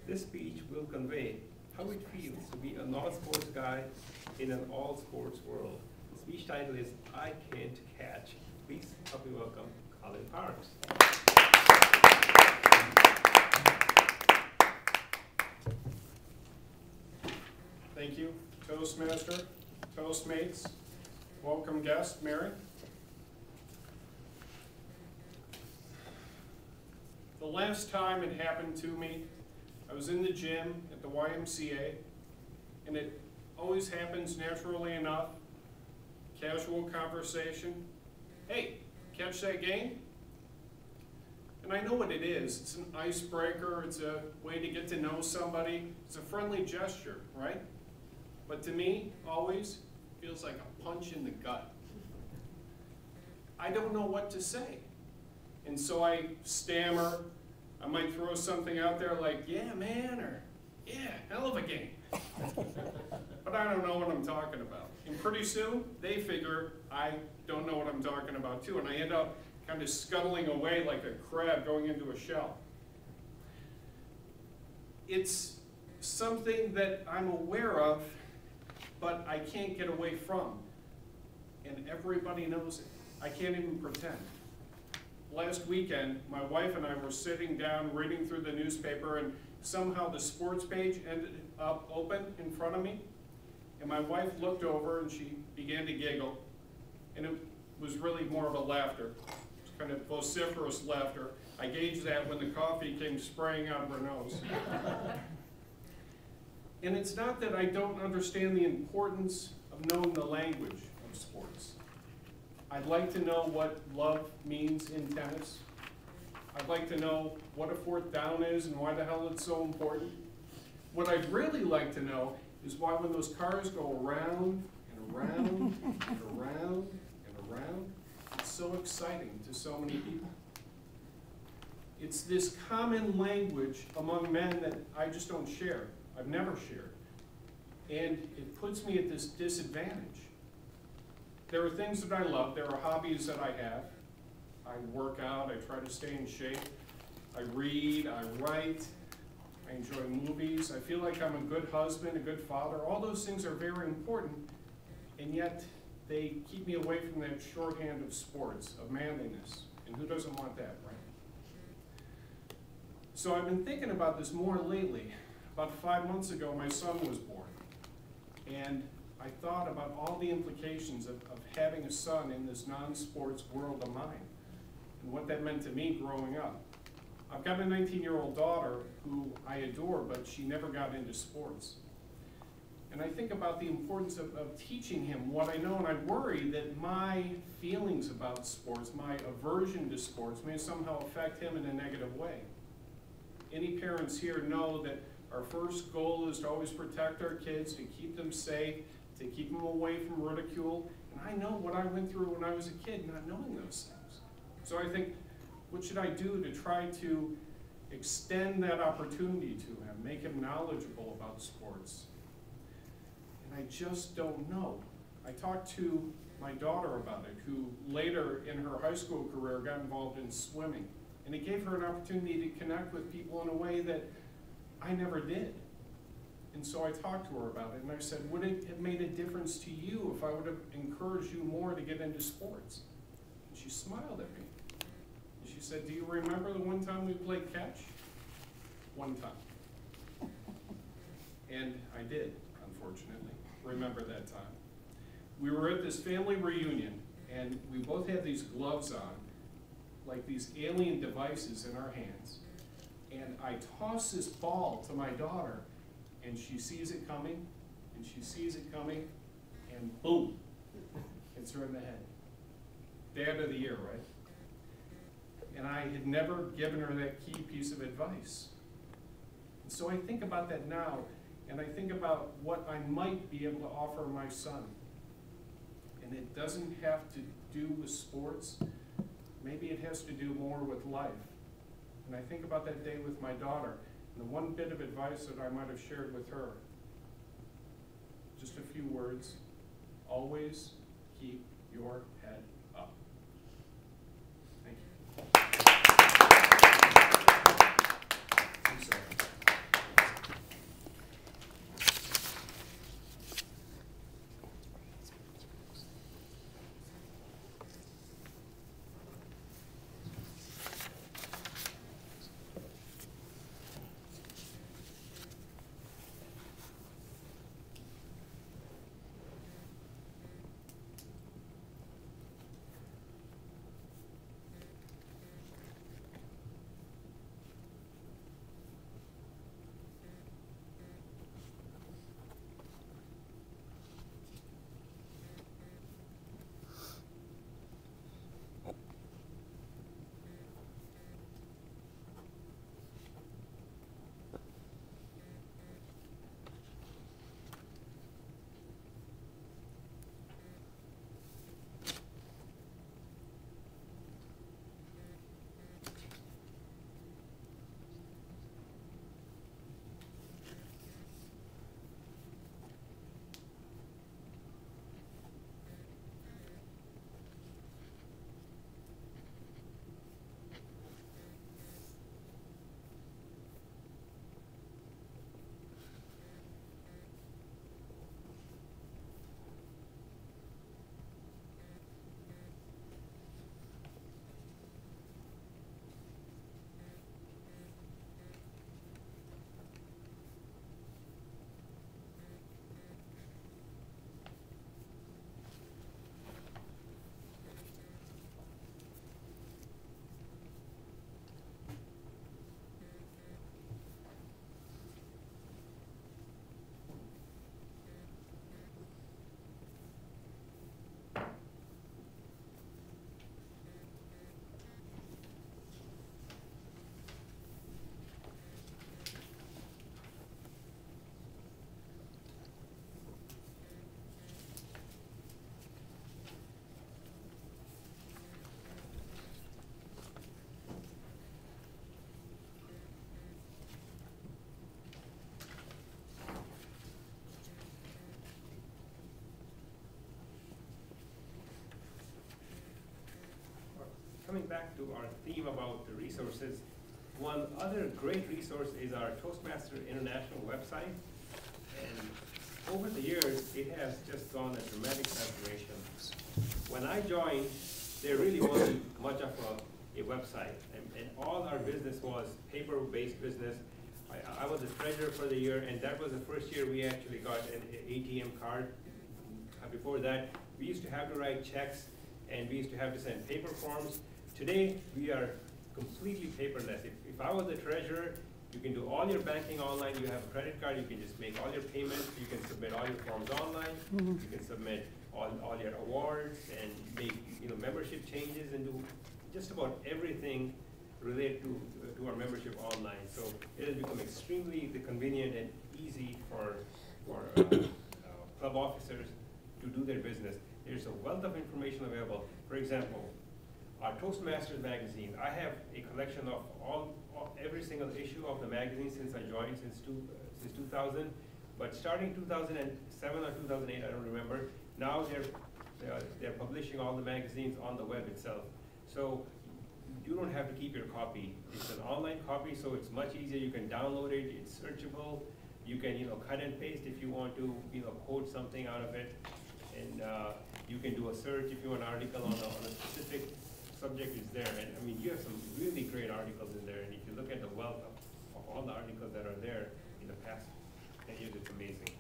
This speech will convey how it feels to be a non-sports guy in an all-sports world. The speech title is I Can't Catch. Please help me welcome Colin Parks. Thank you, Toastmaster, Toastmates. Welcome guest, Mary. The last time it happened to me, I was in the gym at the YMCA, and it always happens naturally enough. Casual conversation. Hey, catch that game? And I know what it is. It's an icebreaker. It's a way to get to know somebody. It's a friendly gesture, right? But to me, always feels like a punch in the gut. I don't know what to say. And so I stammer. I might throw something out there like, yeah, man, or yeah, hell of a game. But I don't know what I'm talking about. And pretty soon, they figure I don't know what I'm talking about too. And I end up kind of scuttling away like a crab going into a shell. It's something that I'm aware of, but I can't get away from. And everybody knows it. I can't even pretend. Last weekend, my wife and I were sitting down reading through the newspaper, and somehow the sports page ended up open in front of me. And my wife looked over and she began to giggle. And it was really more of a laughter. It was kind of vociferous laughter. I gauged that when the coffee came spraying out of her nose. And it's not that I don't understand the importance of knowing the language of sports. I'd like to know what love means in tennis. I'd like to know what a fourth down is and why the hell it's so important. What I'd really like to know is why when those cars go around and around and around and around, it's so exciting to so many people. It's this common language among men that I just don't share. I've never shared. And it puts me at this disadvantage. There are things that I love. There are hobbies that I have. I work out. I try to stay in shape. I read. I write. I enjoy movies. I feel like I'm a good husband, a good father. All those things are very important, and yet they keep me away from that shorthand of sports, of manliness. And who doesn't want that, right? So I've been thinking about this more lately. About 5 months ago, my son was born. And I thought about all the implications of having a son in this non-sports world of mine and what that meant to me growing up. I've got a 19-year-old daughter who I adore, but she never got into sports. And I think about the importance of teaching him what I know, and I worry that my feelings about sports, my aversion to sports, may somehow affect him in a negative way. Any parents here know that our first goal is to always protect our kids, to keep them safe, to keep them away from ridicule. And I know what I went through when I was a kid, not knowing those things. So I think, what should I do to try to extend that opportunity to him, make him knowledgeable about sports? And I just don't know. I talked to my daughter about it, who later in her high school career got involved in swimming. And it gave her an opportunity to connect with people in a way that I never did. And so I talked to her about it, and I said, would it have made a difference to you if I would have encouraged you more to get into sports? And she smiled at me. And she said, do you remember the one time we played catch? One time. And I did, unfortunately, remember that time. We were at this family reunion, and we both had these gloves on, like these alien devices in our hands. And I toss this ball to my daughter, and she sees it coming, and she sees it coming, and boom, hits her in the head. Dad of the year, right? And I had never given her that key piece of advice. And so I think about that now, and I think about what I might be able to offer my son. And it doesn't have to do with sports. Maybe it has to do more with life. And I think about that day with my daughter, and the one bit of advice that I might have shared with her. Just a few words. Always keep your head up. Thank you. I'm sorry. back to our theme about the resources, one other great resource is our Toastmaster International website. And over the years, it has just gone a dramatic transformation. When I joined, there really wasn't much of a website, and all our business was paper-based business. I was the treasurer for the year, and that was the first year we actually got an ATM card. Before that, we used to have to write checks, and we used to have to send paper forms. Today, we are completely paperless. If I was the treasurer, you can do all your banking online. You have a credit card, you can just make all your payments. You can submit all your forms online. You can submit all your awards and make membership changes and do just about everything related to our membership online. So it has become extremely convenient and easy for club officers to do their business. There's a wealth of information available. For example, our Toastmasters magazine. I have a collection of every single issue of the magazine since I joined, since 2000. But starting 2007 or 2008, I don't remember. Now they're publishing all the magazines on the web itself. So you don't have to keep your copy. It's an online copy, so it's much easier. You can download it. It's searchable. You can cut and paste if you want to quote something out of it, and you can do a search if you want an article on a specific subject. Is there, and I mean you have some really great articles in there. And if you look at the wealth of all the articles that are there in the past 10 years, it's amazing.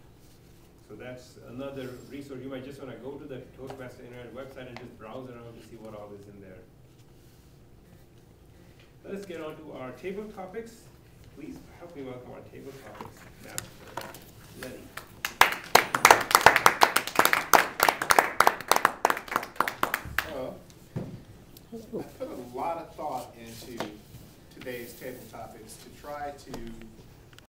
So that's another resource. You might just want to go to the Toastmaster Internet website and just browse around to see what all is in there. Let's get on to our table topics. Please help me welcome our table topics master, Lenny. Well, I put a lot of thought into today's table topics to try to